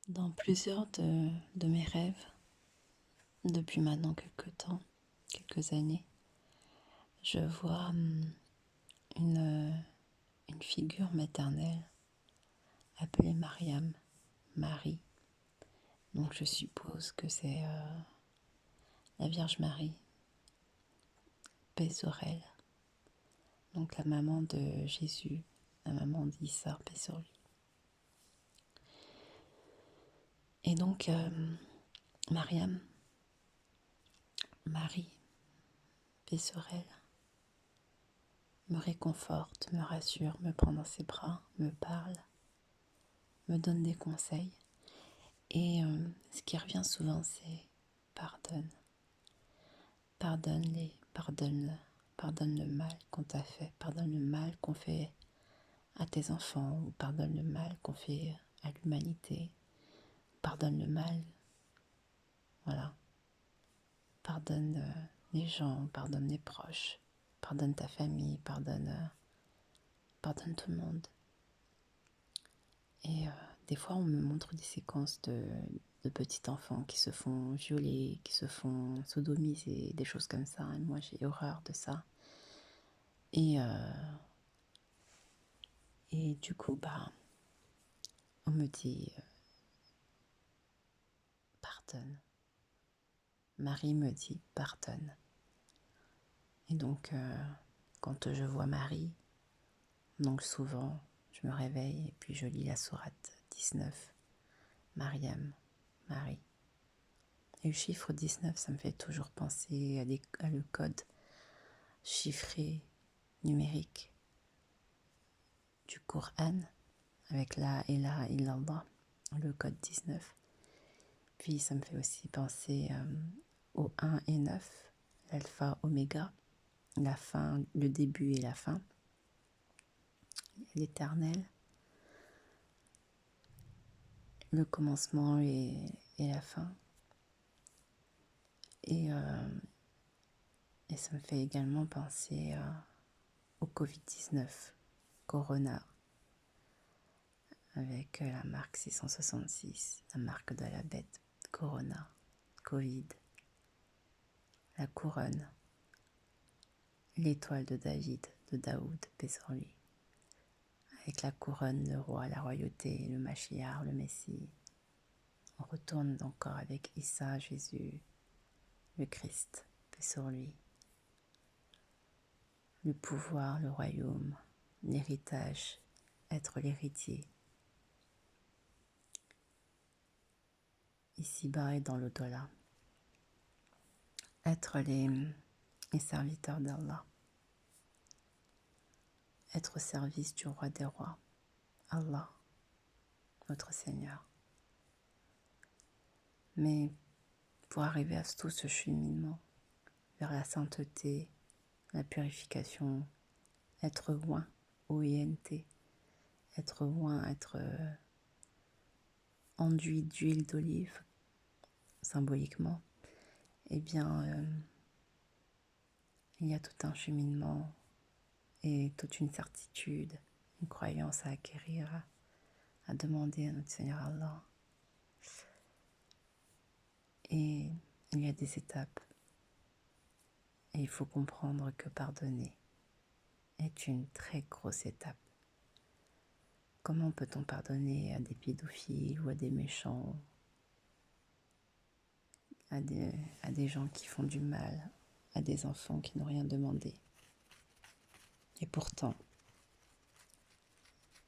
Dans plusieurs de mes rêves, depuis maintenant quelques temps, quelques années, je vois une figure maternelle appelée Mariam, Marie. Donc je suppose que c'est la Vierge Marie, paix sur elle. Donc la maman de Jésus, la maman d'Issa, paix sur lui. Et donc Mariam, Marie, paix sur elle, me réconforte, me rassure, me prend dans ses bras, me parle, me donne des conseils. Et ce qui revient souvent, c'est pardonne. Pardonne le mal qu'on t'a fait, pardonne le mal qu'on fait à tes enfants, ou pardonne le mal qu'on fait à l'humanité, pardonne le mal, voilà. Pardonne les gens, pardonne les proches, pardonne ta famille, pardonne tout le monde. Et des fois, on me montre des séquences de petits enfants qui se font violer, qui se font sodomiser, des choses comme ça. Et moi, j'ai horreur de ça. Et du coup, on me dit pardonne. Marie me dit pardonne. Et donc, quand je vois Marie, donc souvent, je me réveille et puis je lis la sourate 19, Mariam, Marie. Et le chiffre 19, ça me fait toujours penser à le code chiffré numérique du Coran, avec la ilaha illallah, le code 19. Puis ça me fait aussi penser au 1 et 9, l'alpha, oméga, la fin, le début et la fin, l'éternel, le commencement et la fin. Et ça me fait également penser au Covid-19, Corona, avec la marque 666, la marque de la bête, Corona, Covid, la couronne, l'étoile de David, de Daoud, paix sur lui. Avec la couronne, le roi, la royauté, le Mashiach, le Messie. On retourne encore avec Issa, Jésus, le Christ, paix sur lui. Le pouvoir, le royaume, l'héritage, être l'héritier. Ici-bas et dans l'au-delà. Être les serviteurs d'Allah. Être au service du roi des rois, Allah, notre Seigneur. Mais pour arriver à tout ce cheminement vers la sainteté, la purification, être loin, O-I-N-T, être loin, être enduit d'huile d'olive, symboliquement, eh bien, il y a tout un cheminement et toute une certitude, une croyance à acquérir, à demander à notre Seigneur Allah. Et il y a des étapes. Et il faut comprendre que pardonner est une très grosse étape. Comment peut-on pardonner à des pédophiles ou à des méchants, à des gens qui font du mal, à des enfants qui n'ont rien demandé? Et pourtant,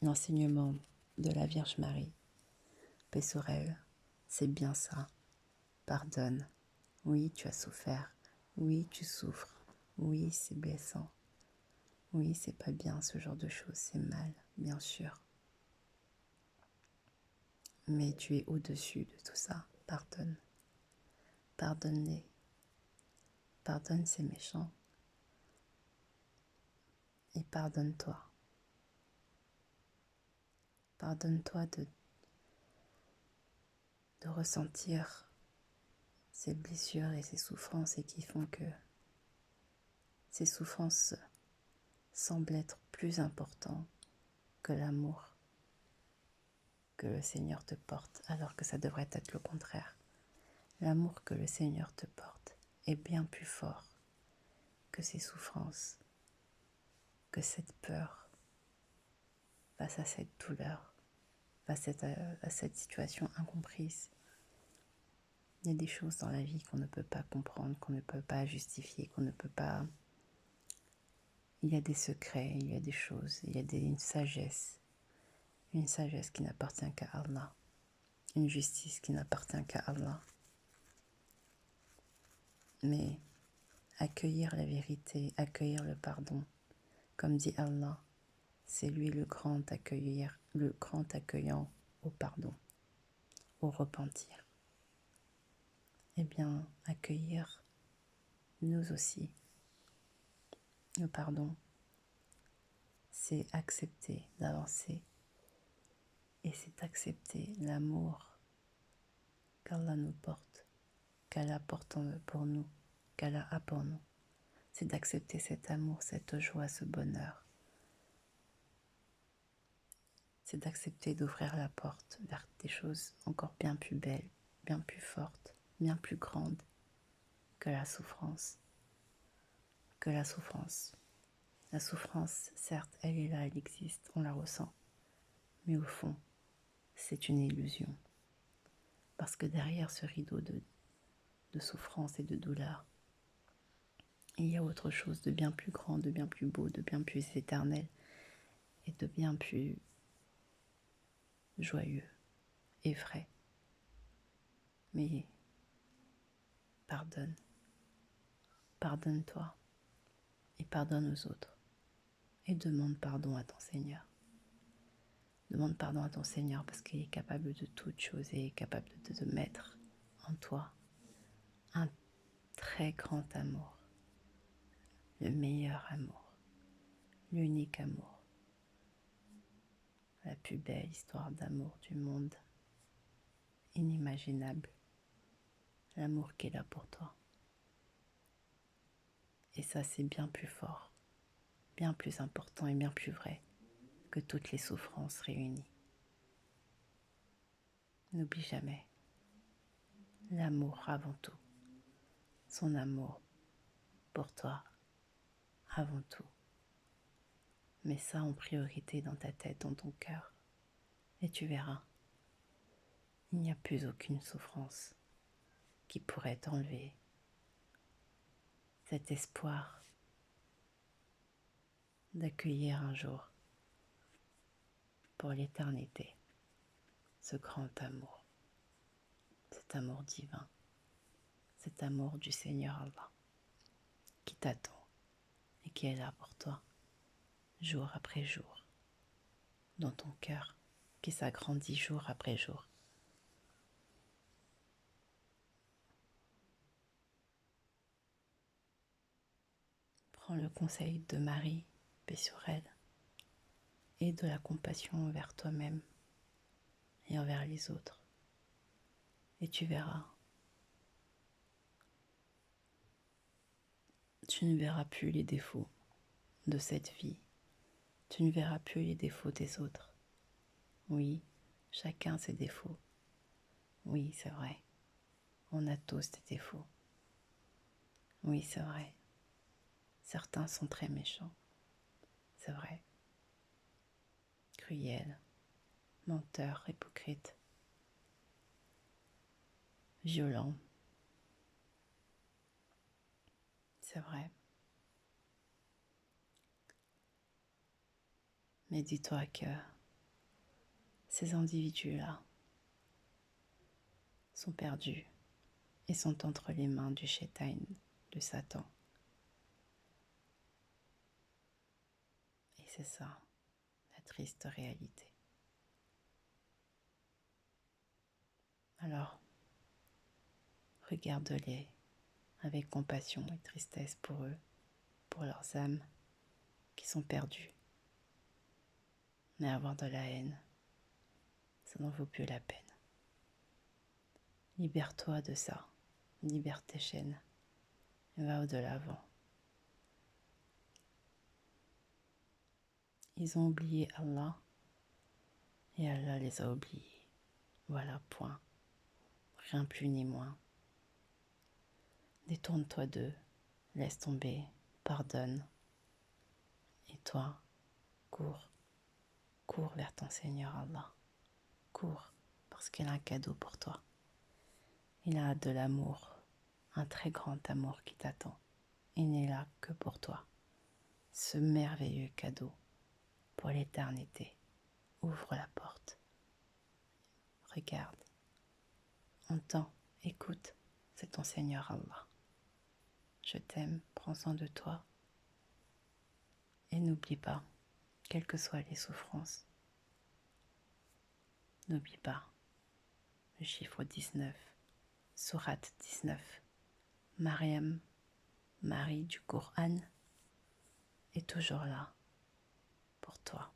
l'enseignement de la Vierge Marie, paix sur elle, c'est bien ça. Pardonne. Oui, tu as souffert. Oui, tu souffres. Oui, c'est blessant. Oui, c'est pas bien ce genre de choses, c'est mal, bien sûr. Mais tu es au-dessus de tout ça. Pardonne. Pardonne-les. Pardonne ces méchants. Et pardonne-toi. Pardonne-toi de ressentir ces blessures et ces souffrances et qui font que ces souffrances semblent être plus importantes que l'amour, que le Seigneur te porte, alors que ça devrait être le contraire. L'amour que le Seigneur te porte est bien plus fort que ces souffrances, que cette peur face à cette douleur, face à cette situation incomprise. Il y a des choses dans la vie qu'on ne peut pas comprendre, qu'on ne peut pas justifier, qu'on ne peut pas... Il y a des secrets, il y a des choses, il y a une sagesse qui n'appartient qu'à Allah, une justice qui n'appartient qu'à Allah. Mais accueillir la vérité, accueillir le pardon, comme dit Allah, c'est lui le grand accueillant au pardon, au repentir. Eh bien, accueillir nous aussi le pardon, c'est accepter d'avancer et c'est accepter l'amour qu'Allah nous porte, qu'Allah porte pour nous, qu'Allah a pour nous. C'est d'accepter cet amour, cette joie, ce bonheur. C'est d'accepter d'ouvrir la porte vers des choses encore bien plus belles, bien plus fortes, bien plus grandes que la souffrance. Que la souffrance. La souffrance, certes, elle est là, elle existe, on la ressent. Mais au fond, c'est une illusion. Parce que derrière ce rideau de souffrance et de douleur, il y a autre chose de bien plus grand, de bien plus beau, de bien plus éternel et de bien plus joyeux et vrai. Mais pardonne, pardonne-toi et pardonne aux autres et demande pardon à ton Seigneur. Demande pardon à ton Seigneur parce qu'il est capable de toutes choses et est capable de te mettre en toi un très grand amour, le meilleur amour, l'unique amour, la plus belle histoire d'amour du monde, inimaginable, l'amour qu'il a pour toi. Et ça, c'est bien plus fort, bien plus important et bien plus vrai que toutes les souffrances réunies. N'oublie jamais l'amour avant tout, son amour pour toi avant tout. Mets ça en priorité dans ta tête, dans ton cœur, et tu verras, il n'y a plus aucune souffrance qui pourrait t'enlever cet espoir d'accueillir un jour pour l'éternité ce grand amour, cet amour divin, cet amour du Seigneur Allah qui t'attend et qui est là pour toi jour après jour dans ton cœur qui s'agrandit jour après jour. Prends le conseil de Marie, paix sur elle, et de la compassion envers toi-même et envers les autres. Et tu verras, tu ne verras plus les défauts de cette vie. Tu ne verras plus les défauts des autres. Oui, chacun ses défauts. Oui, c'est vrai. On a tous des défauts. Oui, c'est vrai. Certains sont très méchants. C'est vrai. Cruels, menteurs, hypocrites, violents. C'est vrai. Mais dis-toi que ces individus-là sont perdus et sont entre les mains du Shaitan, de Satan. Et c'est ça, la triste réalité. Alors, regarde-les avec compassion et tristesse pour eux, pour leurs âmes qui sont perdues. Mais avoir de la haine, ça n'en vaut plus la peine. Libère-toi de ça, libère tes chaînes et va de l'avant. Ils ont oublié Allah et Allah les a oubliés. Voilà, point. Rien plus ni moins. Détourne-toi d'eux, laisse tomber, pardonne. Et toi, cours, cours vers ton Seigneur Allah. Cours, parce qu'il a un cadeau pour toi. Il a de l'amour, un très grand amour qui t'attend. Il n'est là que pour toi. Ce merveilleux cadeau pour l'éternité. Ouvre la porte. Regarde. Entends, écoute, c'est ton Seigneur Allah. Je t'aime, prends soin de toi. Et n'oublie pas, quelles que soient les souffrances, n'oublie pas le chiffre 19, sourate 19. Mariam, Marie du Coran, est toujours là pour toi.